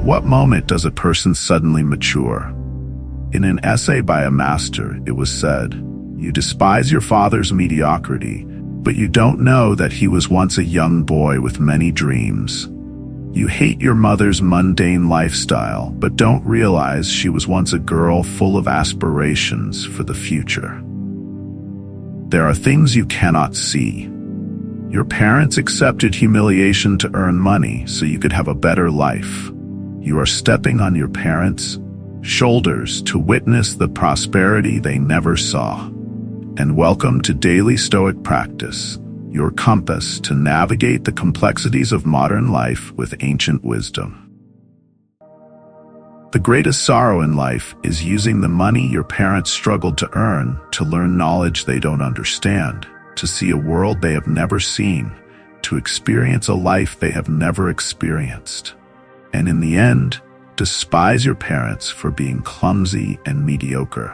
At what moment does a person suddenly mature? In an essay by a master, it was said, "You despise your father's mediocrity, but you don't know that he was once a young boy with many dreams. You hate your mother's mundane lifestyle, but don't realize she was once a girl full of aspirations for the future." There are things you cannot see. Your parents accepted humiliation to earn money so you could have a better life. You are stepping on your parents' shoulders to witness the prosperity they never saw. And welcome to Daily Stoic Practice, your compass to navigate the complexities of modern life with ancient wisdom. The greatest sorrow in life is using the money your parents struggled to earn to learn knowledge they don't understand, to see a world they have never seen, to experience a life they have never experienced. And in the end, despise your parents for being clumsy and mediocre.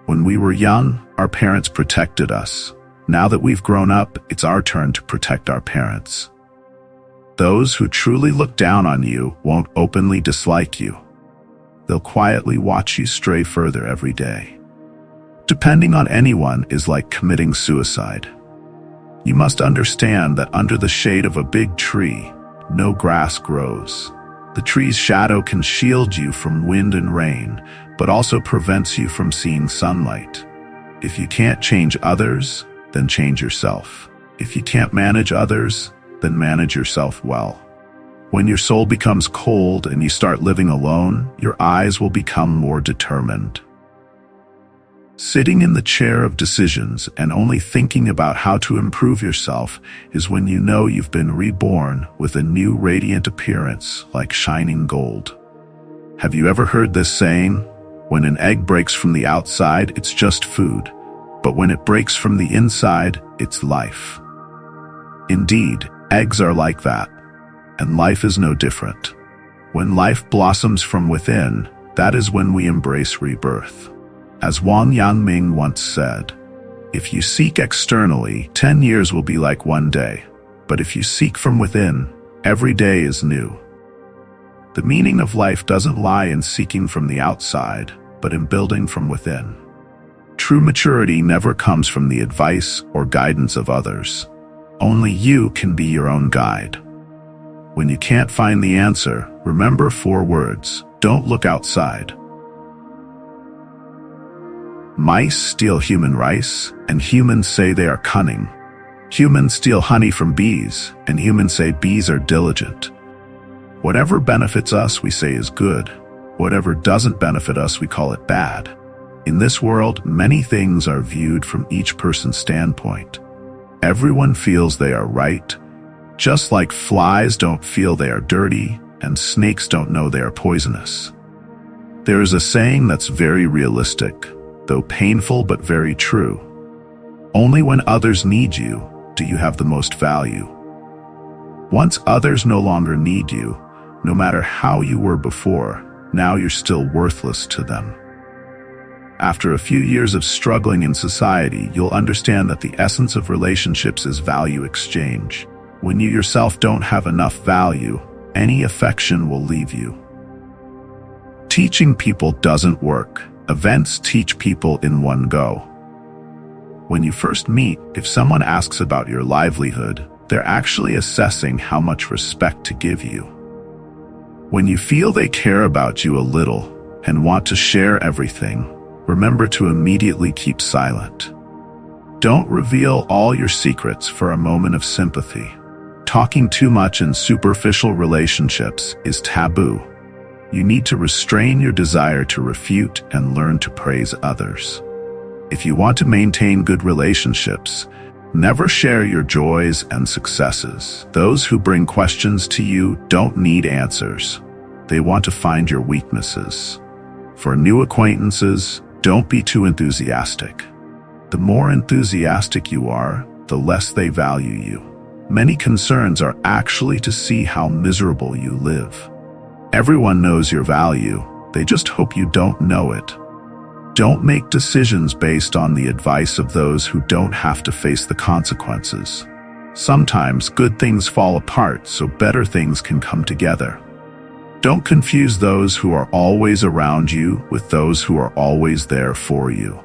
When we were young, our parents protected us. Now that we've grown up, it's our turn to protect our parents. Those who truly look down on you won't openly dislike you. They'll quietly watch you stray further every day. Depending on anyone is like committing suicide. You must understand that under the shade of a big tree, no grass grows. The tree's shadow can shield you from wind and rain, but also prevents you from seeing sunlight. If you can't change others, then change yourself. If you can't manage others, then manage yourself well. When your soul becomes cold and you start living alone, your eyes will become more determined. Sitting in the chair of decisions and only thinking about how to improve yourself is when you know you've been reborn with a new radiant appearance like shining gold. Have you ever heard this saying? When an egg breaks from the outside, it's just food, but when it breaks from the inside, it's life. Indeed, eggs are like that, and life is no different. When life blossoms from within, that is when we embrace rebirth. As Wang Yangming once said, "If you seek externally, 10 years will be like one day. But if you seek from within, every day is new." The meaning of life doesn't lie in seeking from the outside, but in building from within. True maturity never comes from the advice or guidance of others. Only you can be your own guide. When you can't find the answer, remember 4 words. Don't look outside. Mice steal human rice, and humans say they are cunning. Humans steal honey from bees, and humans say bees are diligent. Whatever benefits us, we say is good. Whatever doesn't benefit us, we call it bad. In this world, many things are viewed from each person's standpoint. Everyone feels they are right, just like flies don't feel they are dirty, and snakes don't know they are poisonous. There is a saying that's very realistic, though painful but very true. Only when others need you do you have the most value. Once others no longer need you, no matter how you were before, now you're still worthless to them. After a few years of struggling in society, you'll understand that the essence of relationships is value exchange. When you yourself don't have enough value, any affection will leave you. Teaching people doesn't work. Events teach people in one go. When you first meet, if someone asks about your livelihood, they're actually assessing how much respect to give you. When you feel they care about you a little and want to share everything, remember to immediately keep silent. Don't reveal all your secrets for a moment of sympathy. Talking too much in superficial relationships is taboo. You need to restrain your desire to refute and learn to praise others. If you want to maintain good relationships, never share your joys and successes. Those who bring questions to you don't need answers. They want to find your weaknesses. For new acquaintances, don't be too enthusiastic. The more enthusiastic you are, the less they value you. Many concerns are actually to see how miserable you live. Everyone knows your value, they just hope you don't know it. Don't make decisions based on the advice of those who don't have to face the consequences. Sometimes good things fall apart so better things can come together. Don't confuse those who are always around you with those who are always there for you.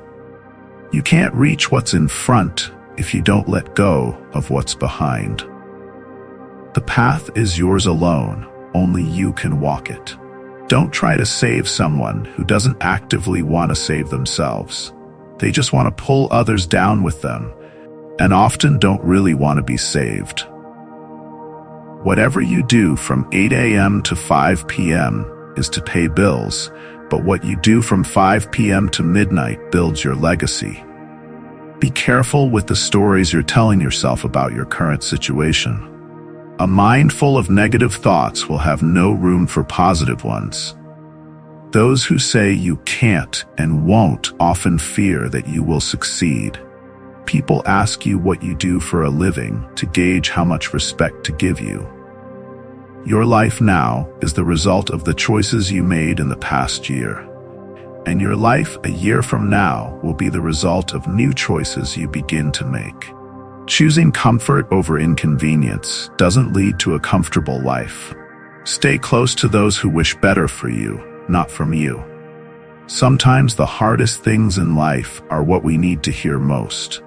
You can't reach what's in front if you don't let go of what's behind. The path is yours alone. Only you can walk it. Don't try to save someone who doesn't actively want to save themselves. They just want to pull others down with them, and often don't really want to be saved. Whatever you do from 8 a.m. to 5 p.m. is to pay bills, but what you do from 5 p.m. to midnight builds your legacy. Be careful with the stories you're telling yourself about your current situation. A mind full of negative thoughts will have no room for positive ones. Those who say you can't and won't often fear that you will succeed. People ask you what you do for a living to gauge how much respect to give you. Your life now is the result of the choices you made in the past year. And your life a year from now will be the result of new choices you begin to make. Choosing comfort over inconvenience doesn't lead to a comfortable life. Stay close to those who wish better for you, not from you. Sometimes the hardest things in life are what we need to hear most.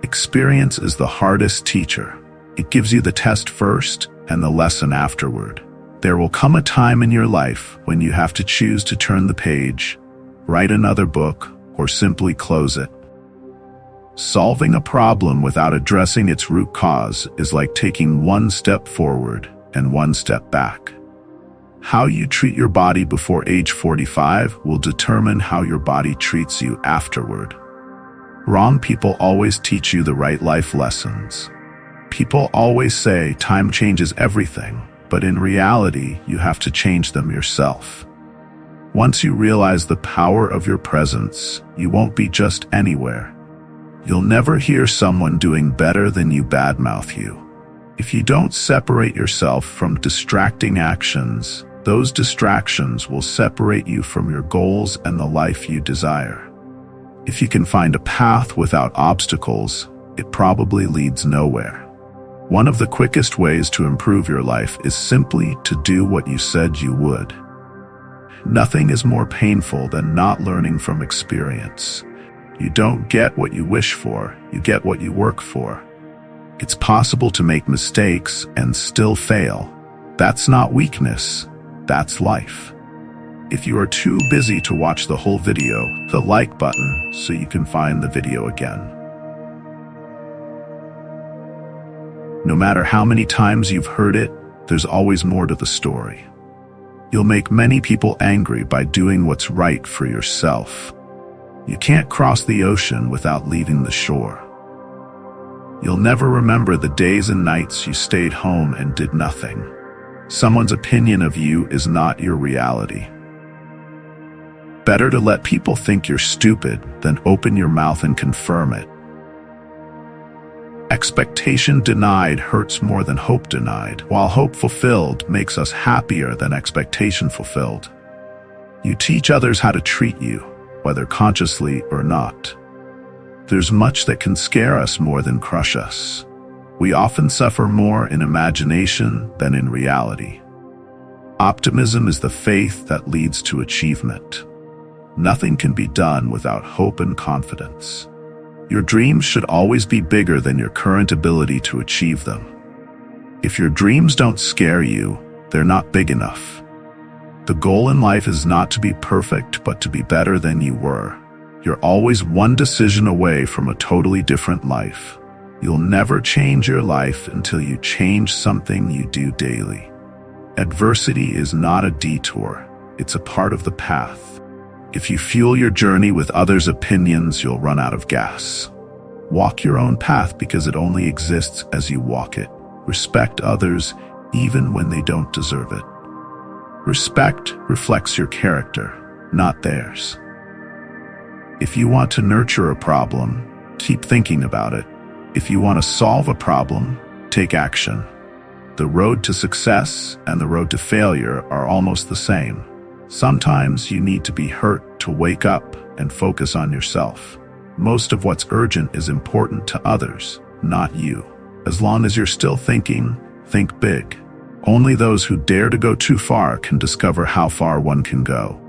Experience is the hardest teacher. It gives you the test first and the lesson afterward. There will come a time in your life when you have to choose to turn the page, write another book, or simply close it. Solving a problem without addressing its root cause is like taking one step forward and one step back. How you treat your body before age 45 will determine how your body treats you afterward. Wrong people always teach you the right life lessons. People always say time changes everything, but in reality, you have to change them yourself. Once you realize the power of your presence, you won't be just anywhere. You'll never hear someone doing better than you badmouth you. If you don't separate yourself from distracting actions, those distractions will separate you from your goals and the life you desire. If you can find a path without obstacles, it probably leads nowhere. One of the quickest ways to improve your life is simply to do what you said you would. Nothing is more painful than not learning from experience. You don't get what you wish for, you get what you work for. It's possible to make mistakes and still fail. That's not weakness, that's life. If you are too busy to watch the whole video, hit the like button so you can find the video again. No matter how many times you've heard it, there's always more to the story. You'll make many people angry by doing what's right for yourself. You can't cross the ocean without leaving the shore. You'll never remember the days and nights you stayed home and did nothing. Someone's opinion of you is not your reality. Better to let people think you're stupid than open your mouth and confirm it. Expectation denied hurts more than hope denied, while hope fulfilled makes us happier than expectation fulfilled. You teach others how to treat you, whether consciously or not. There's much that can scare us more than crush us. We often suffer more in imagination than in reality. Optimism is the faith that leads to achievement. Nothing can be done without hope and confidence. Your dreams should always be bigger than your current ability to achieve them. If your dreams don't scare you, they're not big enough. The goal in life is not to be perfect, but to be better than you were. You're always one decision away from a totally different life. You'll never change your life until you change something you do daily. Adversity is not a detour, it's a part of the path. If you fuel your journey with others' opinions, you'll run out of gas. Walk your own path because it only exists as you walk it. Respect others even when they don't deserve it. Respect reflects your character, not theirs. If you want to nurture a problem, keep thinking about it. If you want to solve a problem, take action. The road to success and the road to failure are almost the same. Sometimes you need to be hurt to wake up and focus on yourself. Most of what's urgent is important to others, not you. As long as you're still thinking, think big. Only those who dare to go too far can discover how far one can go.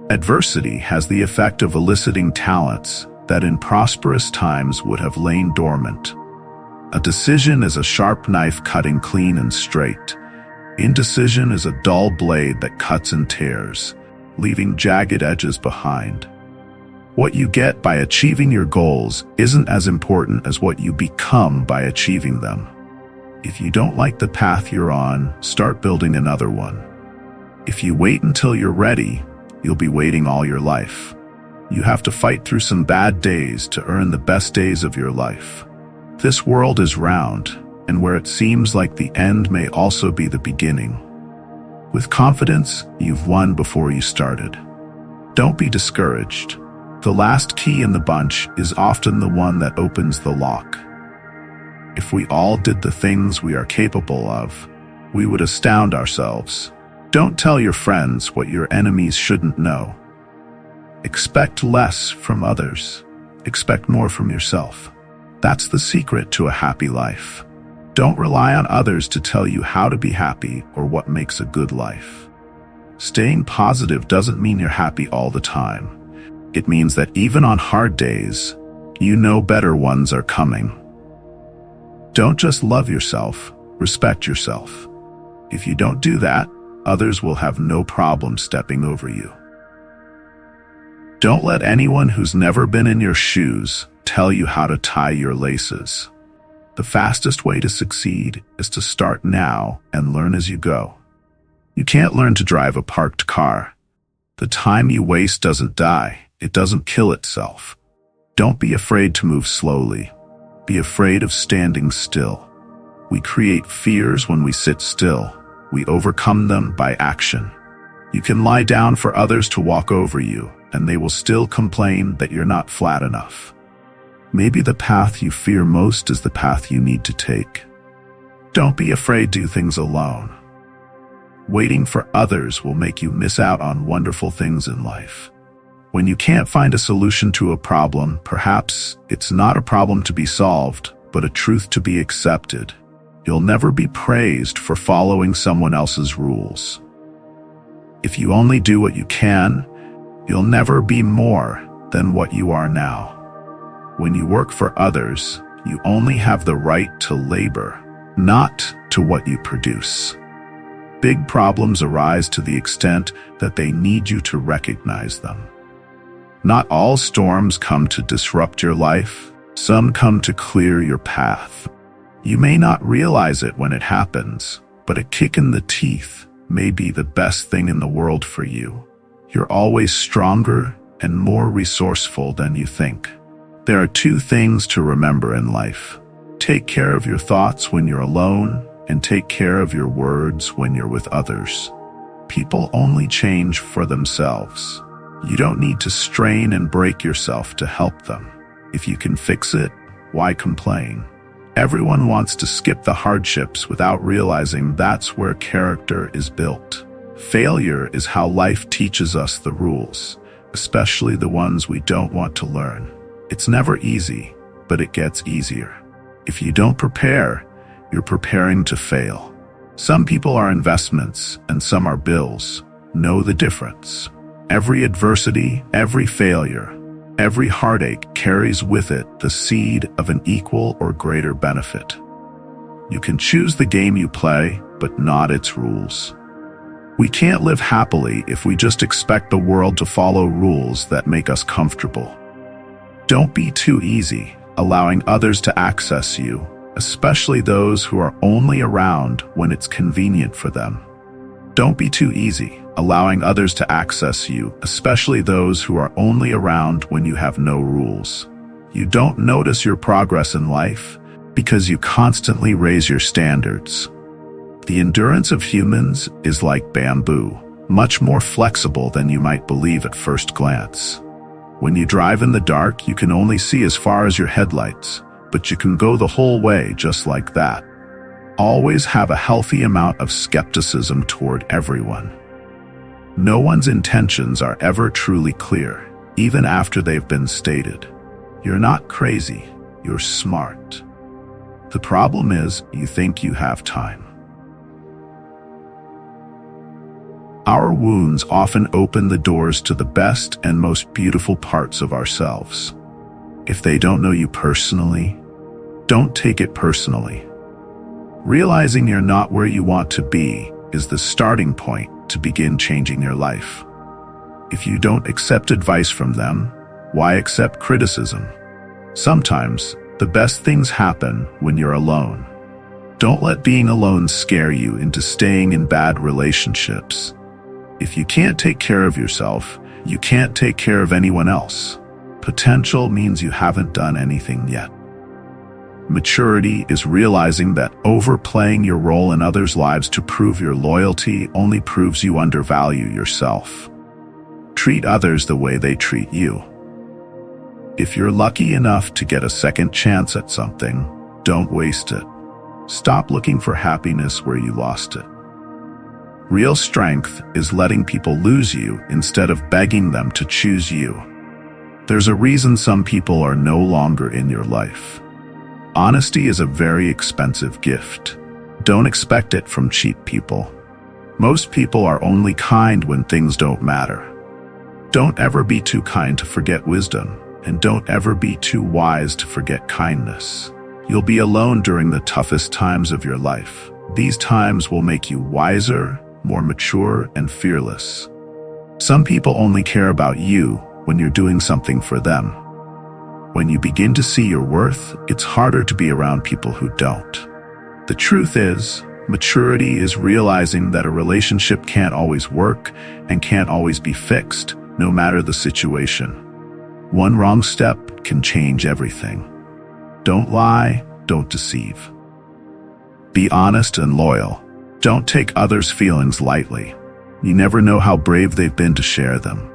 Adversity has the effect of eliciting talents that in prosperous times would have lain dormant. A decision is a sharp knife cutting clean and straight. Indecision is a dull blade that cuts and tears, leaving jagged edges behind. What you get by achieving your goals isn't as important as what you become by achieving them. If you don't like the path you're on, start building another one. If you wait until you're ready, you'll be waiting all your life. You have to fight through some bad days to earn the best days of your life. This world is round, and where it seems like the end may also be the beginning. With confidence, you've won before you started. Don't be discouraged. The last key in the bunch is often the one that opens the lock. If we all did the things we are capable of, we would astound ourselves. Don't tell your friends what your enemies shouldn't know. Expect less from others. Expect more from yourself. That's the secret to a happy life. Don't rely on others to tell you how to be happy or what makes a good life. Staying positive doesn't mean you're happy all the time. It means that even on hard days, you know better ones are coming. Don't just love yourself, respect yourself. If you don't do that, others will have no problem stepping over you. Don't let anyone who's never been in your shoes tell you how to tie your laces. The fastest way to succeed is to start now and learn as you go. You can't learn to drive a parked car. The time you waste doesn't die. It doesn't kill itself. Don't be afraid to move slowly. Be afraid of standing still. We create fears when we sit still. We overcome them by action. You can lie down for others to walk over you, and they will still complain that you're not flat enough. Maybe the path you fear most is the path you need to take. Don't be afraid to do things alone. Waiting for others will make you miss out on wonderful things in life. When you can't find a solution to a problem, perhaps it's not a problem to be solved, but a truth to be accepted. You'll never be praised for following someone else's rules. If you only do what you can, you'll never be more than what you are now. When you work for others, you only have the right to labor, not to what you produce. Big problems arise to the extent that they need you to recognize them. Not all storms come to disrupt your life. Some come to clear your path. You may not realize it when it happens, but a kick in the teeth may be the best thing in the world for you. You're always stronger and more resourceful than you think. There are two things to remember in life. Take care of your thoughts when you're alone, and take care of your words when you're with others. People only change for themselves. You don't need to strain and break yourself to help them. If you can fix it, why complain? Everyone wants to skip the hardships without realizing that's where character is built. Failure is how life teaches us the rules, especially the ones we don't want to learn. It's never easy, but it gets easier. If you don't prepare, you're preparing to fail. Some people are investments and some are bills. Know the difference. Every adversity, every failure, every heartache carries with it the seed of an equal or greater benefit. You can choose the game you play, but not its rules. We can't live happily if we just expect the world to follow rules that make us comfortable. Don't be too easy, allowing others to access you, especially those who are only around when it's convenient for them. Don't be too easy, allowing others to access you, especially those who are only around when you have no rules. You don't notice your progress in life because you constantly raise your standards. The endurance of humans is like bamboo, much more flexible than you might believe at first glance. When you drive in the dark, you can only see as far as your headlights, but you can go the whole way just like that. Always have a healthy amount of skepticism toward everyone. No one's intentions are ever truly clear, even after they've been stated. You're not crazy, you're smart. The problem is, you think you have time. Our wounds often open the doors to the best and most beautiful parts of ourselves. If they don't know you personally, don't take it personally. Realizing you're not where you want to be is the starting point to begin changing your life. If you don't accept advice from them, why accept criticism? Sometimes, the best things happen when you're alone. Don't let being alone scare you into staying in bad relationships. If you can't take care of yourself, you can't take care of anyone else. Potential means you haven't done anything yet. Maturity is realizing that overplaying your role in others' lives to prove your loyalty only proves you undervalue yourself. Treat others the way they treat you. If you're lucky enough to get a second chance at something, don't waste it. Stop looking for happiness where you lost it. Real strength is letting people lose you instead of begging them to choose you. There's a reason some people are no longer in your life. Honesty is a very expensive gift. Don't expect it from cheap people. Most people are only kind when things don't matter. Don't ever be too kind to forget wisdom, and don't ever be too wise to forget kindness. You'll be alone during the toughest times of your life. These times will make you wiser, more mature, and fearless. Some people only care about you when you're doing something for them. When you begin to see your worth, it's harder to be around people who don't. The truth is, maturity is realizing that a relationship can't always work and can't always be fixed, no matter the situation. One wrong step can change everything. Don't lie, don't deceive. Be honest and loyal. Don't take others' feelings lightly. You never know how brave they've been to share them.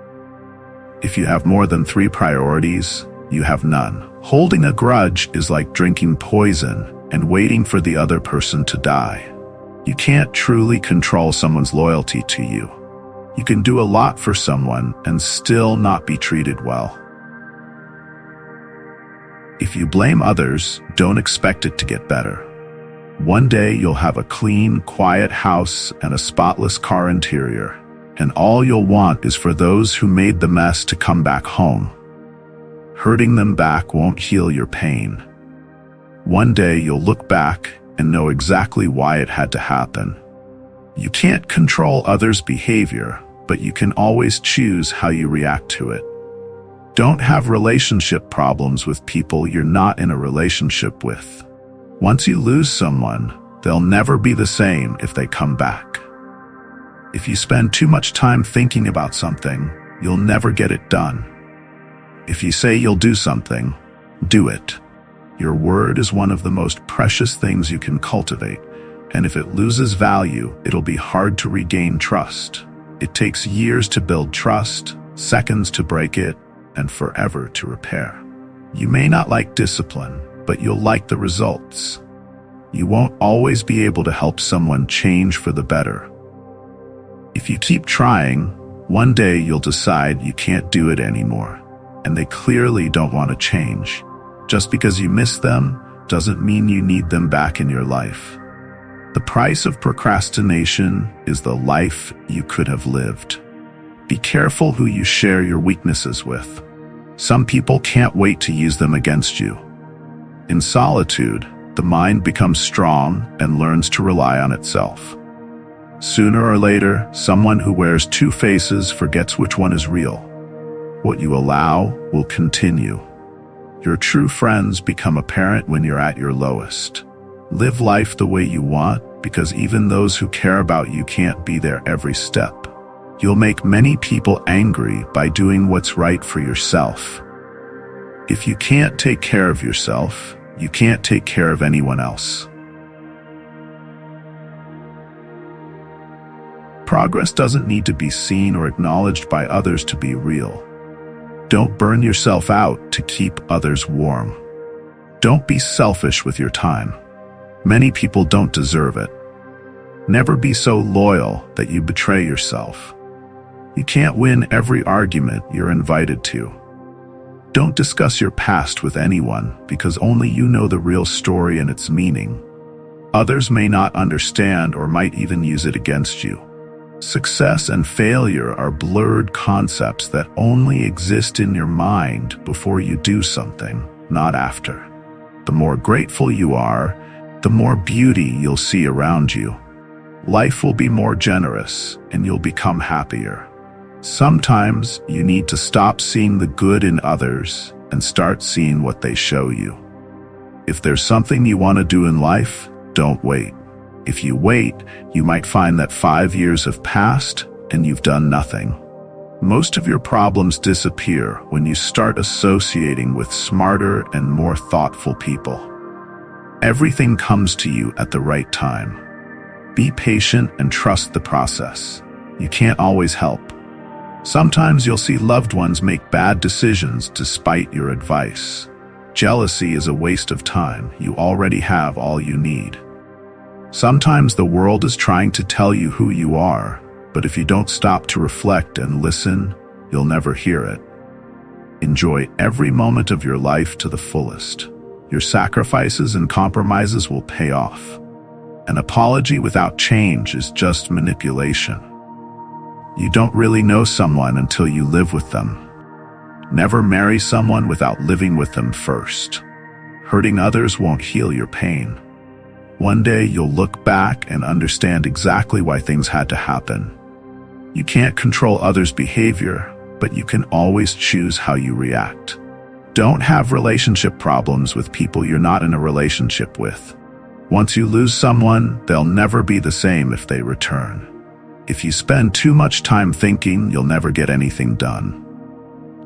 If you have more than 3 priorities, you have none. Holding a grudge is like drinking poison and waiting for the other person to die. You can't truly control someone's loyalty to you. You can do a lot for someone and still not be treated well. If you blame others, don't expect it to get better. One day you'll have a clean, quiet house and a spotless car interior, and all you'll want is for those who made the mess to come back home. Hurting them back won't heal your pain. One day you'll look back and know exactly why it had to happen. You can't control others' behavior, but you can always choose how you react to it. Don't have relationship problems with people you're not in a relationship with. Once you lose someone, they'll never be the same if they come back. If you spend too much time thinking about something, you'll never get it done. If you say you'll do something, do it. Your word is one of the most precious things you can cultivate, and if it loses value, it'll be hard to regain trust. It takes years to build trust, seconds to break it, and forever to repair. You may not like discipline, but you'll like the results. You won't always be able to help someone change for the better. If you keep trying, one day you'll decide you can't do it anymore, and they clearly don't want to change. Just because you miss them doesn't mean you need them back in your life. The price of procrastination is the life you could have lived. Be careful who you share your weaknesses with. Some people can't wait to use them against you. In solitude, the mind becomes strong and learns to rely on itself. Sooner or later, someone who wears 2 faces forgets which one is real. What you allow will continue. Your true friends become apparent when you're at your lowest. Live life the way you want, because even those who care about you can't be there every step. You'll make many people angry by doing what's right for yourself. If you can't take care of yourself, you can't take care of anyone else. Progress doesn't need to be seen or acknowledged by others to be real. Don't burn yourself out to keep others warm. Don't be selfish with your time. Many people don't deserve it. Never be so loyal that you betray yourself. You can't win every argument you're invited to. Don't discuss your past with anyone because only you know the real story and its meaning. Others may not understand or might even use it against you. Success and failure are blurred concepts that only exist in your mind before you do something, not after. The more grateful you are, the more beauty you'll see around you. Life will be more generous, and you'll become happier. Sometimes you need to stop seeing the good in others and start seeing what they show you. If there's something you want to do in life, don't wait. If you wait, you might find that 5 years have passed and you've done nothing. Most of your problems disappear when you start associating with smarter and more thoughtful people. Everything comes to you at the right time. Be patient and trust the process. You can't always help. Sometimes you'll see loved ones make bad decisions despite your advice. Jealousy is a waste of time. You already have all you need. Sometimes the world is trying to tell you who you are, but if you don't stop to reflect and listen, you'll never hear it. Enjoy every moment of your life to the fullest. Your sacrifices and compromises will pay off. An apology without change is just manipulation. You don't really know someone until you live with them. Never marry someone without living with them first. Hurting others won't heal your pain. One day you'll look back and understand exactly why things had to happen. You can't control others' behavior, but you can always choose how you react. Don't have relationship problems with people you're not in a relationship with. Once you lose someone, they'll never be the same if they return. If you spend too much time thinking, you'll never get anything done.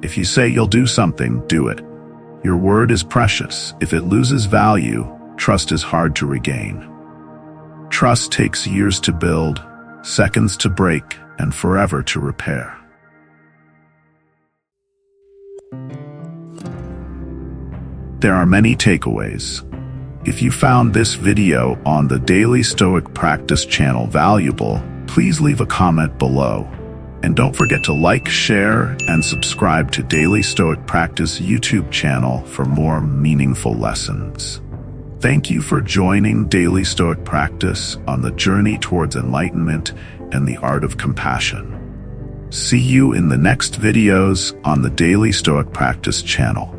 If you say you'll do something, do it. Your word is precious. If it loses value, trust is hard to regain. Trust takes years to build, seconds to break, and forever to repair. There are many takeaways. If you found this video on the Daily Stoic Practice channel valuable, please leave a comment below. And don't forget to like, share, and subscribe to Daily Stoic Practice YouTube channel for more meaningful lessons. Thank you for joining Daily Stoic Practice on the journey towards enlightenment and the art of compassion. See you in the next videos on the Daily Stoic Practice channel.